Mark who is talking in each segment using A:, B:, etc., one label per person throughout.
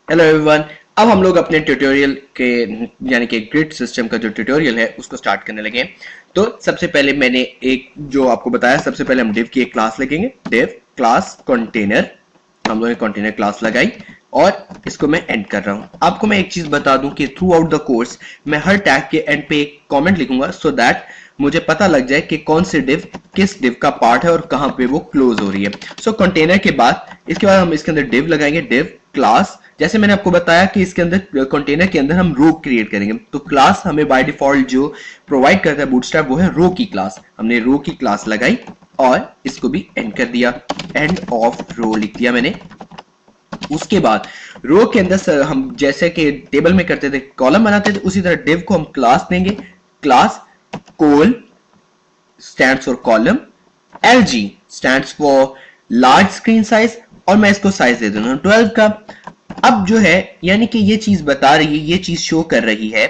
A: Hello everyone. अब हम लोग अपने ट्यूटोरियल के यानी कि ग्रिड सिस्टम का जो ट्यूटोरियल है उसको स्टार्ट करने लगे हैं। तो सबसे पहले मैंने एक जो आपको बताया, सबसे पहले हम डिव की एक क्लास लगेंगे, डिव क्लास कंटेनर। हम लोग कंटेनर क्लास लगाई और इसको मैं एंड कर रहा हूं। आपको मैं एक चीज बता दूं कि थ्रू आउट द कोर्स मैं हर टैग के एंड पे एक कमेंट लिखूंगा सो दैट मुझे पता लग जाए कि कौन से डिव किस डिव का पार्ट है और कहां पे वो क्लोज हो रही है। सो कंटेनर के बाद इसके बाद हम इसके अंदर डिव लगाएंगे, डिव क्लास। जैसे मैंने आपको बताया कि इसके अंदर कंटेनर के अंदर हम रो क्रिएट करेंगे, तो क्लास हमें बाय डिफॉल्ट जो प्रोवाइड करता है बूटस्ट्रैप वो है रो की क्लास। हमने रो की क्लास लगाई और इसको भी एंड कर दिया, एंड ऑफ रो लिख दिया मैंने। उसके बाद रो के अंदर हम जैसे कि टेबल में करते थे कॉलम बनाते थे, उसी तरह डिव को हम क्लास देंगे, class col stands for column, LG stands for large screen size, और मैं इसको साइज दे दूंगा 12 का। अब जो है यानी कि ये चीज बता रही है, ये चीज शो कर रही है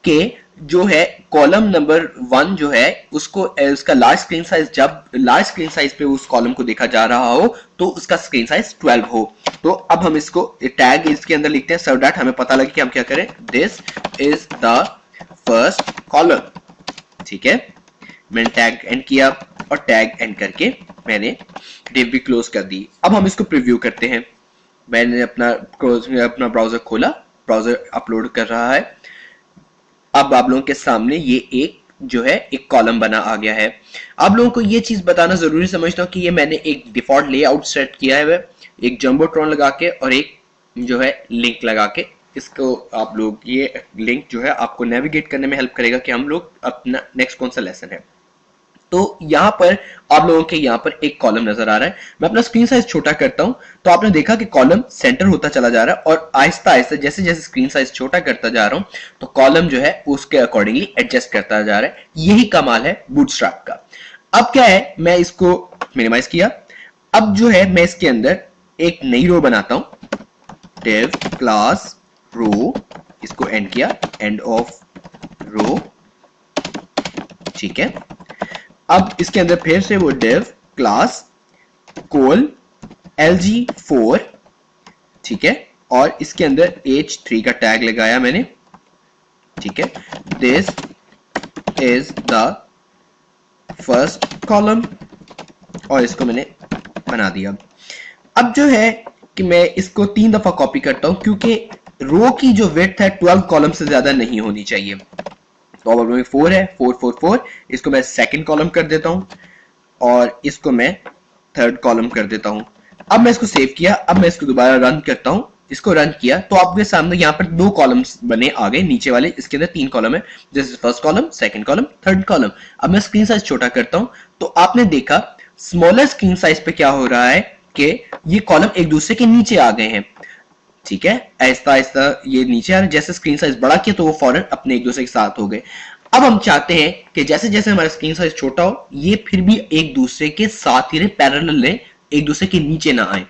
A: कि जो है कॉलम नंबर 1 जो है उसको उसका लार्ज स्क्रीन साइज, जब लार्ज स्क्रीन साइज पे उस कॉलम को देखा जा रहा हो तो उसका स्क्रीन साइज 12 हो। तो अब हम इसको टैग इसके अंदर लिखते हैं सो दैट हमें पता लगे कि हम क्या करें। This is the first column, ठीक है। मैंने टैग एंड किया और टैग एंड करके मैंने डिव भी क्लोज कर दी। अब हम इसको प्रीव्यू करते हैं। मैंने अपना ब्राउजर खोला, ब्राउजर अपलोड कर रहा है। अब आप लोगों के सामने ये एक जो है एक कॉलम बना आ गया है। आप लोगों को ये चीज बताना जरूरी समझता हूँ कि ये मैंने एक डिफॉल्ट लेआउट सेट किया है, एक जंबोट्रॉन लगा के और एक जो है लिंक लगा के। इसको आप लोग ये लिंक जो है आपको नेविगेट करने में हेल्प करेगा कि हम लोग अपना नेक्स्ट कौन सा लेसन है। तो यहां पर आप लोगों के यहां पर एक कॉलम नजर आ रहा है। मैं अपना स्क्रीन साइज छोटा करता हूं तो आपने देखा कि कॉलम सेंटर होता चला जा रहा है और आहिस्ता आहिस्ता जैसे जैसे स्क्रीन साइज छोटा करता जा रहा हूं तो कॉलम जो है उसके अकॉर्डिंगली एडजस्ट करता जा रहा है। यही कमाल है बूटस्ट्रैप का। अब क्या है, मैं इसको मिनिमाइज किया। अब जो है मैं इसके अंदर एक नई रो बनाता हूं, डिव क्लास रो, इसको एंड किया, एंड ऑफ रो, ठीक है। अब इसके अंदर फिर से वो डिव क्लास कोल LG4, ठीक है, और इसके अंदर H3 का टैग लगाया मैंने, ठीक है। This is the first column और इसको मैंने बना दिया। अब जो है कि मैं इसको 3 दफा कॉपी करता हूं क्योंकि रो की जो विड्थ है 12 कॉलम से ज्यादा नहीं होनी चाहिए। तो अब में 4 है, 4 4 4, इसको मैं सेकंड कॉलम कर देता हूं और इसको मैं थर्ड कॉलम कर देता हूं। अब मैं इसको सेव किया, अब मैं इसको दोबारा रन करता हूं। इसको रन किया तो आपके सामने यहाँ पर 2 कॉलम्स बने आ गए नीचे वाले, इसके अंदर 3 कॉलम है, जैसे first column, second column, third column. अब मैं स्क्रीन साइज छोटा करता हूं तो आपने देखा स्मॉलर स्क्रीन साइज पे क्या हो रहा है कि ये कॉलम एक दूसरे के नीचे आ गए हैं, ठीक है। आहिस्ता आहिस्ता ये नीचे आ रहे, जैसे स्क्रीन साइज बड़ा किया तो वो फौरन अपने एक दूसरे के साथ हो गए। अब हम चाहते हैं कि जैसे जैसे हमारा स्क्रीन साइज छोटा हो ये फिर भी एक दूसरे के साथ ही रहे, पैरेलल रहे, एक दूसरे के नीचे ना आए।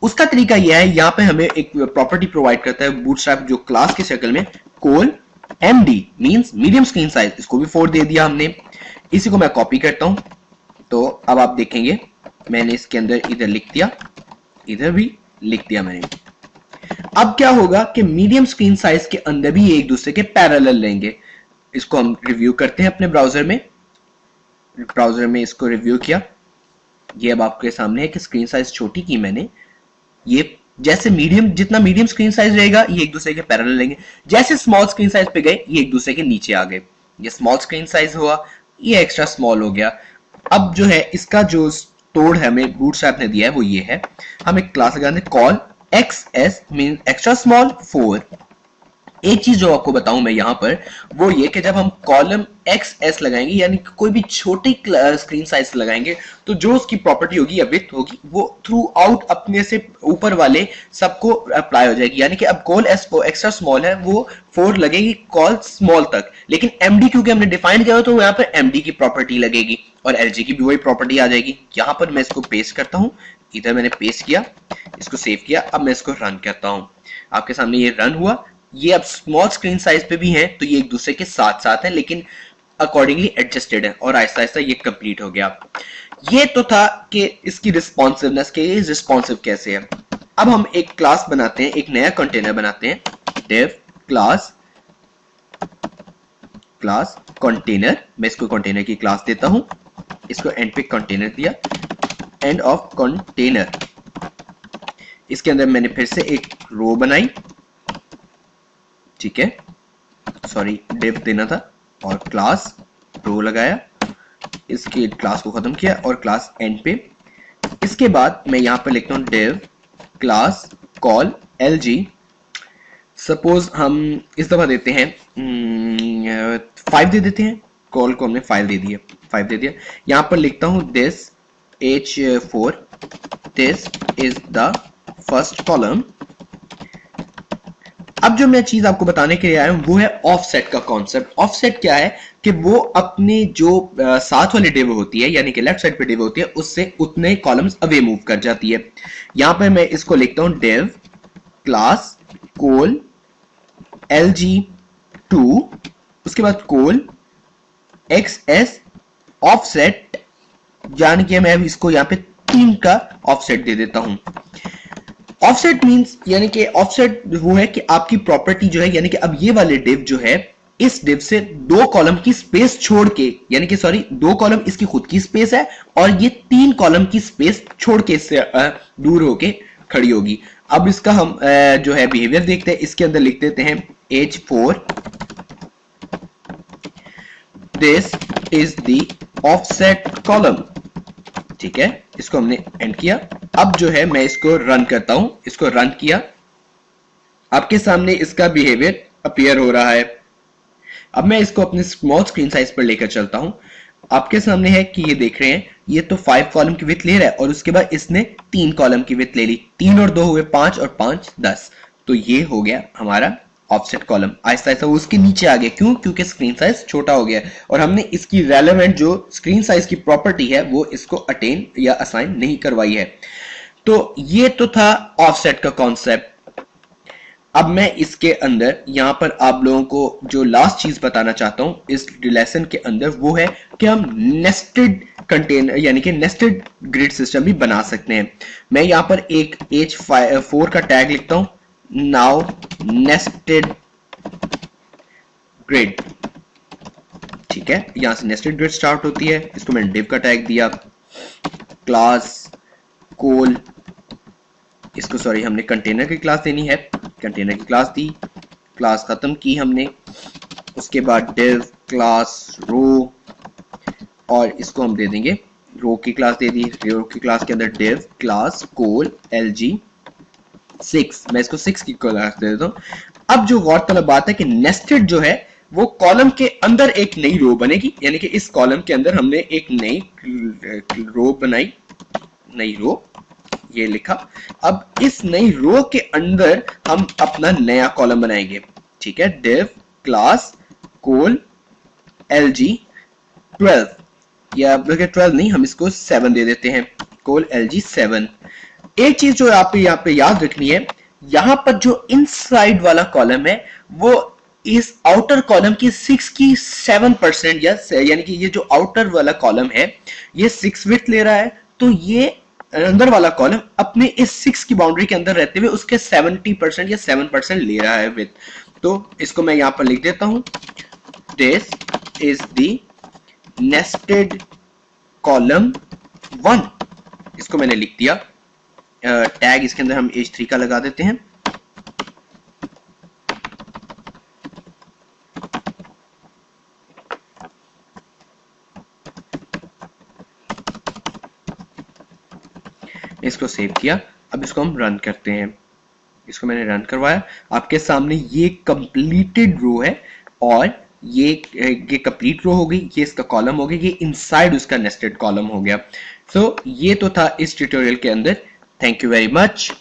A: उसका तरीका यह है, यहाँ पे हमें एक प्रॉपर्टी प्रोवाइड करता है बूटस्ट्रैप जो क्लास के शक्ल में कोल MD means medium screen size, इसको भी 4 दे दिया हमने। इसी को मैं कॉपी करता हूं तो अब आप देखेंगे मैंने इसके अंदर इधर लिख दिया, इधर भी लिख दिया मैंने। अब क्या होगा कि मीडियम स्क्रीन साइज के अंदर भी एक दूसरे के पैरेलल लेंगे। इसको हम रिव्यू करते हैं अपने ब्राउजर में इसको रिव्यू किया। ये अब आपके सामने है कि स्क्रीन साइज छोटी की मैंने, ये जैसे मीडियम, जितना मीडियम स्क्रीन साइज रहेगा ये एक दूसरे के पैरेलल लेंगे, जैसे स्मॉल स्क्रीन साइज पे गए ये एक दूसरे के नीचे आ गए। ये स्मॉल स्क्रीन साइज हुआ, ये एक्स्ट्रा स्मॉल हो गया। अब जो है इसका जो तोड़ है हमें बूटस्ट्रैप ने दिया है वो ये है, हम एक क्लास लगाते हैं call XS mean extra small 4। एक चीज जो आपको बताऊं मैं यहां पर वो ये कि जब हम कॉलम XS लगाएंगे यानी कोई भी छोटी स्क्रीन साइज लगाएंगे तो जो उसकी प्रॉपर्टी होगी या विड्थ होगी वो थ्रू आउट अपने से ऊपर वाले सबको अप्लाई हो जाएगी। यानी कि अब कॉल S एक्स्ट्रा स्मॉल है वो 4 लगेगी कॉल स्मॉल तक, लेकिन MD क्योंकि हमने डिफाइन किया तो यहाँ पर MD की प्रॉपर्टी लगेगी और LG की भी वही प्रॉपर्टी आ जाएगी। यहां पर मैं इसको पेस्ट करता हूं, इधर मैंने पेस्ट किया, इसको सेव किया। अब मैं इसको रन करता हूं, आपके सामने ये रन हुआ। ये अब स्मॉल स्क्रीन साइज पे भी हैं तो ये एक दूसरे के साथ साथ हैं लेकिन अकॉर्डिंगली एडजस्टेड है और आहिस्ता आहिस्ता ये कंप्लीट हो गया। ये तो था कि इसकी रिस्पॉन्सिवनेस के, रिस्पॉन्सिव कैसे है। अब हम एक क्लास बनाते हैं, एक नया कंटेनर बनाते हैं, dev क्लास कंटेनर। मैं इसको कंटेनर की क्लास देता हूं, इसको एंड पे कंटेनर दिया, एंड ऑफ कंटेनर। इसके अंदर मैंने फिर से एक रो बनाई, ठीक है, सॉरी div देना था, और क्लास रो लगाया, इसकी क्लास को खत्म किया और क्लास एंड पे। इसके बाद मैं यहां पर लिखता हूं div class call lg। Suppose हम इस दफा देते हैं 5 दे देते हैं, कॉल को हमने 5 दे दिया, 5 दे दिया। यहां पर लिखता हूं this h4, this is the first column। अब जो मैं चीज आपको बताने के लिए आया हूं वो है ऑफसेट का कॉन्सेप्ट। ऑफसेट क्या है कि वो अपने जो साथ वाली डिव होती है, यानी कि लेफ्ट साइड पे डिव होती है, उससे उतने कॉलम्स अवे मूव कर जाती है। यहां पर मैं इसको लिखता हूं डिव क्लास कोल lg2, उसके बाद कोल xs ऑफसेट, यानी कि मैं इसको यहां पे 3 का ऑफसेट दे देता हूं। ऑफसेट मींस यानी कि ऑफसेट वो है कि आपकी प्रॉपर्टी जो है, यानी कि अब ये वाले डिव जो है, इस डिव से 2 कॉलम की स्पेस छोड़ के, यानी कि सॉरी 2 कॉलम इसकी खुद की स्पेस है और ये 3 कॉलम की स्पेस छोड़ के इससे दूर होके खड़ी होगी। अब इसका हम जो है बिहेवियर देखते हैं। इसके अंदर लिख देते हैं h4, this is the offset column, ठीक है, इसको हमने एंड किया। अब जो है मैं इसको रन करता हूं, इसको रन किया, आपके सामने इसका बिहेवियर अपीयर हो रहा है। अब मैं इसको अपने स्मॉल स्क्रीन साइज पर लेकर चलता हूं, आपके सामने है कि ये देख रहे हैं, ये तो 5 कॉलम की विड्थ ले रहा है और उसके बाद इसने 3 कॉलम की विड्थ ले ली, 3 और 2 हुए 5 और 5 10, तो ये हो गया हमारा ऑफसेट कॉलम। आहिस्ता आहिस्ता वो उसके नीचे आ गया, क्यों? क्योंकि स्क्रीन साइज छोटा हो गया और हमने इसकी रेलेवेंट जो स्क्रीन साइज की प्रॉपर्टी है वो इसको अटेन या असाइन नहीं करवाई है। तो ये तो था ऑफसेट का कॉन्सेप्ट। अब मैं इसके अंदर यहां पर आप लोगों को जो लास्ट चीज बताना चाहता हूं इस लेसन के अंदर, वो है कि हम नेस्टेड कंटेनर यानी कि नेस्टेड ग्रिड सिस्टम भी बना सकते हैं। मैं यहां पर एक h4 का टैग लिखता हूं, नाउ नेस्टेड ग्रिड, ठीक है, यहां से नेस्टेड ग्रिड स्टार्ट होती है। इसको मैंने div का टैग दिया, क्लास कोल, इसको सॉरी हमने कंटेनर की क्लास देनी है, कंटेनर की क्लास दी, क्लास खत्म की हमने। उसके बाद div क्लास रो, और इसको हम दे देंगे रो की क्लास दे दी, रो की क्लास के अंदर div क्लास कोल lg6, मैं इसको 6 की क्लास दे देता हूं। अब जो गौरतलब बात है कि नेस्टेड जो है वो कॉलम के अंदर एक नई रो बनेगी, यानी कि इस कॉलम के अंदर हमने एक नई रो बनाई, नई रो ये लिखा। अब इस नई रो के अंदर हम अपना नया कॉलम बनाएंगे, ठीक है, div क्लास कोल lg12, या बल्कि 12 नहीं, हम इसको 7 दे देते हैं, कोल lg7। एक चीज जो आप यहाँ पे याद रखनी है, यहां पर जो इनसाइड वाला कॉलम है वो इस आउटर कॉलम की 6 की 7%, यानी कि ये जो आउटर वाला कॉलम है ये 6 विड्थ ले रहा है, तो ये अंदर वाला कॉलम अपने इस 6 की बाउंड्री के अंदर रहते हुए उसके 70% या 7% ले रहा है विड्थ। तो इसको मैं यहां पर लिख देता हूं, this is the nested column 1, इसको मैंने लिख दिया। टैग इसके अंदर हम h3 का लगा देते हैं। इसको सेव किया, अब इसको हम रन करते हैं। इसको मैंने रन करवाया, आपके सामने ये कंप्लीटेड रो है और ये कंप्लीट रो हो गई, ये इसका कॉलम हो गया, ये इनसाइड उसका नेस्टेड कॉलम हो गया। सो ये तो था इस ट्यूटोरियल के अंदर। Thank you very much.